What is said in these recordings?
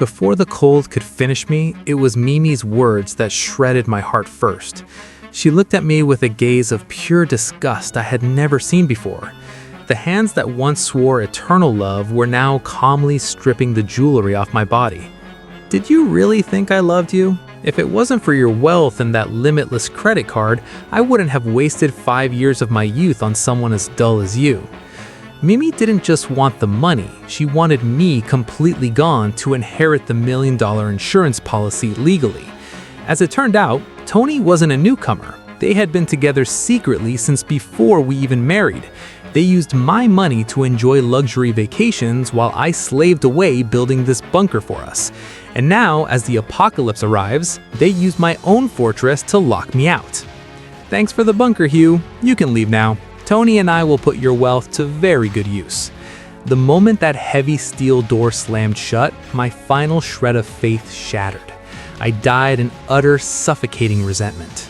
Before the cold could finish me, it was Mimi's words that shredded my heart first. She looked at me with a gaze of pure disgust I had never seen before. The hands that once swore eternal love were now calmly stripping the jewelry off my body. "Did you really think I loved you? If it wasn't for your wealth and that limitless credit card, I wouldn't have wasted 5 years of my youth on someone as dull as you." Mimi didn't just want the money, she wanted me completely gone to inherit the $1 million insurance policy legally. As it turned out, Tony wasn't a newcomer. They had been together secretly since before we even married. They used my money to enjoy luxury vacations while I slaved away building this bunker for us. And now, as the apocalypse arrives, they use my own fortress to lock me out. "Thanks for the bunker, Hugh. You can leave now. Tony and I will put your wealth to very good use." The moment that heavy steel door slammed shut, my final shred of faith shattered. I died in utter, suffocating resentment.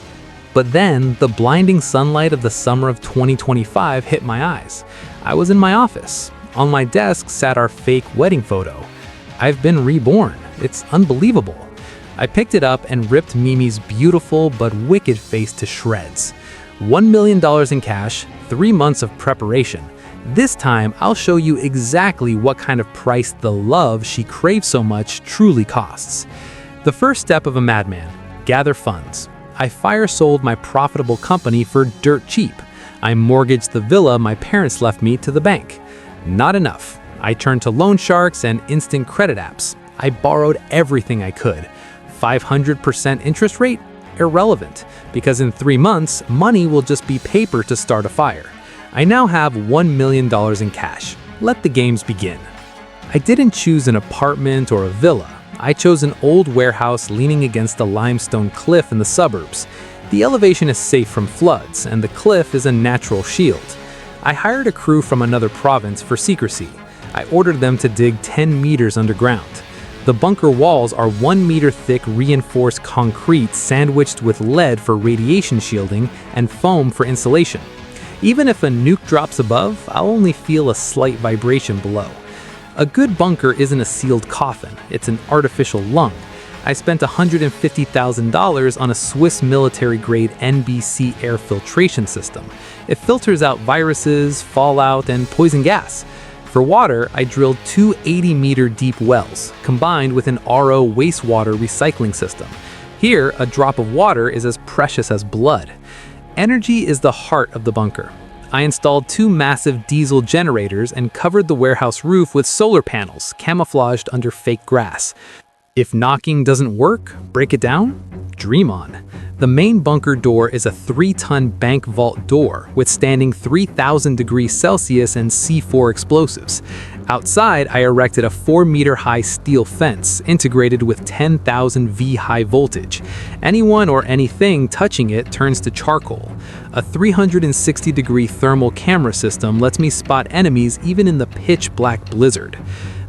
But then, the blinding sunlight of the summer of 2025 hit my eyes. I was in my office. On my desk sat our fake wedding photo. I've been reborn. It's unbelievable. I picked it up and ripped Mimi's beautiful but wicked face to shreds. $1 million in cash, 3 months of preparation. This time, I'll show you exactly what kind of price the love she craves so much truly costs. The first step of a madman: gather funds. I fire-sold my profitable company for dirt cheap. I mortgaged the villa my parents left me to the bank. Not enough. I turned to loan sharks and instant credit apps. I borrowed everything I could. 500% interest rate? Irrelevant, because in 3 months, money will just be paper to start a fire. I now have $1 million in cash. Let the games begin. I didn't choose an apartment or a villa. I chose an old warehouse leaning against a limestone cliff in the suburbs. The elevation is safe from floods, and the cliff is a natural shield. I hired a crew from another province for secrecy. I ordered them to dig 10 meters underground. The bunker walls are 1 meter thick reinforced concrete sandwiched with lead for radiation shielding and foam for insulation. Even if a nuke drops above, I'll only feel a slight vibration below. A good bunker isn't a sealed coffin, it's an artificial lung. I spent $150,000 on a Swiss military-grade NBC air filtration system. It filters out viruses, fallout, and poison gas. For water, I drilled 2 80-meter deep wells, combined with an RO wastewater recycling system. Here, a drop of water is as precious as blood. Energy is the heart of the bunker. I installed 2 massive diesel generators and covered the warehouse roof with solar panels camouflaged under fake grass. If knocking doesn't work, break it down? Dream on. The main bunker door is a 3-ton bank vault door withstanding 3,000 degrees Celsius and C4 explosives. Outside, I erected a 4-meter-high steel fence integrated with 10,000 V high voltage. Anyone or anything touching it turns to charcoal. A 360-degree thermal camera system lets me spot enemies even in the pitch-black blizzard.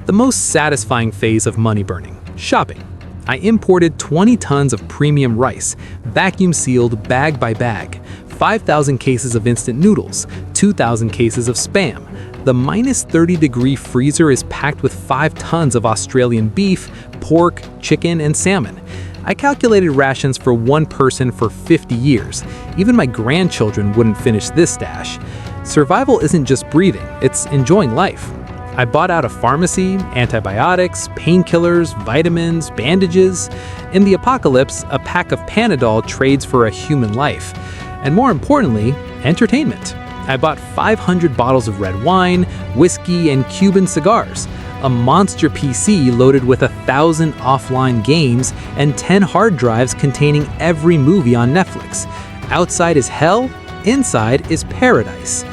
The most satisfying phase of money burning: shopping. I imported 20 tons of premium rice, vacuum-sealed bag by bag, 5,000 cases of instant noodles, 2,000 cases of Spam. The minus 30-degree freezer is packed with 5 tons of Australian beef, pork, chicken, and salmon. I calculated rations for 1 person for 50 years. Even my grandchildren wouldn't finish this stash. Survival isn't just breathing, it's enjoying life. I bought out a pharmacy, antibiotics, painkillers, vitamins, bandages. In the apocalypse, a pack of Panadol trades for a human life. And more importantly, entertainment. I bought 500 bottles of red wine, whiskey, and Cuban cigars, a monster PC loaded with 1,000 offline games, and 10 hard drives containing every movie on Netflix. Outside is hell, inside is paradise.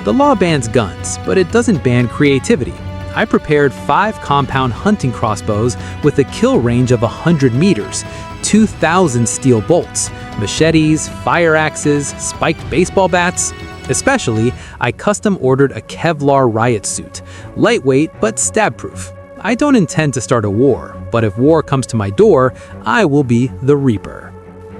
The law bans guns, but it doesn't ban creativity. I prepared 5 compound hunting crossbows with a kill range of 100 meters, 2,000 steel bolts, machetes, fire axes, spiked baseball bats. Especially, I custom-ordered a Kevlar riot suit, lightweight but stab-proof. I don't intend to start a war, but if war comes to my door, I will be the Reaper.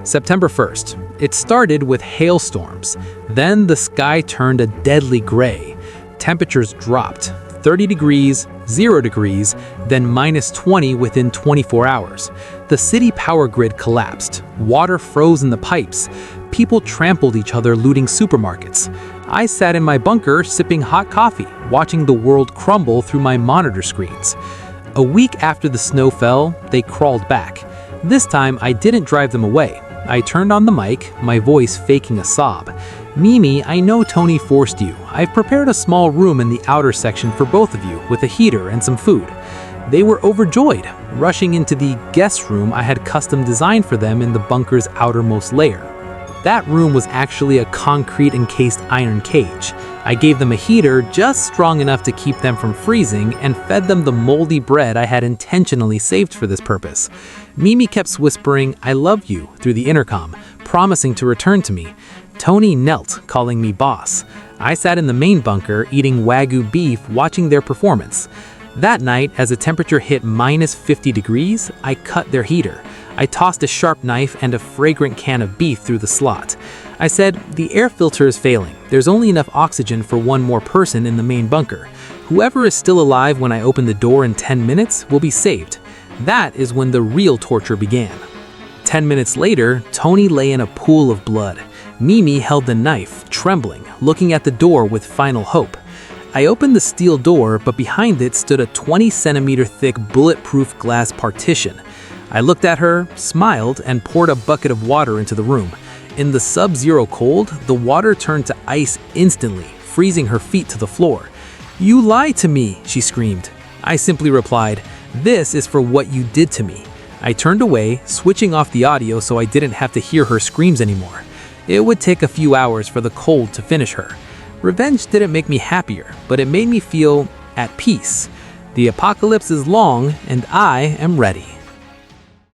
September 1st. It started with hailstorms. Then the sky turned a deadly gray. Temperatures dropped. 30 degrees, 0 degrees, then -20 within 24 hours. The city power grid collapsed. Water froze in the pipes. People trampled each other looting supermarkets. I sat in my bunker sipping hot coffee, watching the world crumble through my monitor screens. A week after the snow fell, they crawled back. This time, I didn't drive them away. I turned on the mic, my voice faking a sob. "Mimi, I know Tony forced you. I've prepared a small room in the outer section for both of you, with a heater and some food." They were overjoyed, rushing into the guest room I had custom designed for them in the bunker's outermost layer. That room was actually a concrete-encased iron cage. I gave them a heater just strong enough to keep them from freezing and fed them the moldy bread I had intentionally saved for this purpose. Mimi kept whispering, "I love you," through the intercom, promising to return to me. Tony knelt, calling me boss. I sat in the main bunker, eating Wagyu beef, watching their performance. That night, as the temperature hit -50 degrees, I cut their heater. I tossed a sharp knife and a fragrant can of beef through the slot. I said, "The air filter is failing. There's only enough oxygen for one more person in the main bunker. Whoever is still alive when I open the door in 10 minutes will be saved." That is when the real torture began. 10 minutes later, Tony lay in a pool of blood. Mimi held the knife, trembling, looking at the door with final hope. I opened the steel door, but behind it stood a 20-centimeter thick bulletproof glass partition. I looked at her, smiled, and poured a bucket of water into the room. In the sub-zero cold, the water turned to ice instantly, freezing her feet to the floor. "You lied to me," she screamed. I simply replied, "This is for what you did to me." I turned away, switching off the audio so I didn't have to hear her screams anymore. It would take a few hours for the cold to finish her. Revenge didn't make me happier, but it made me feel at peace. The apocalypse is long, and I am ready.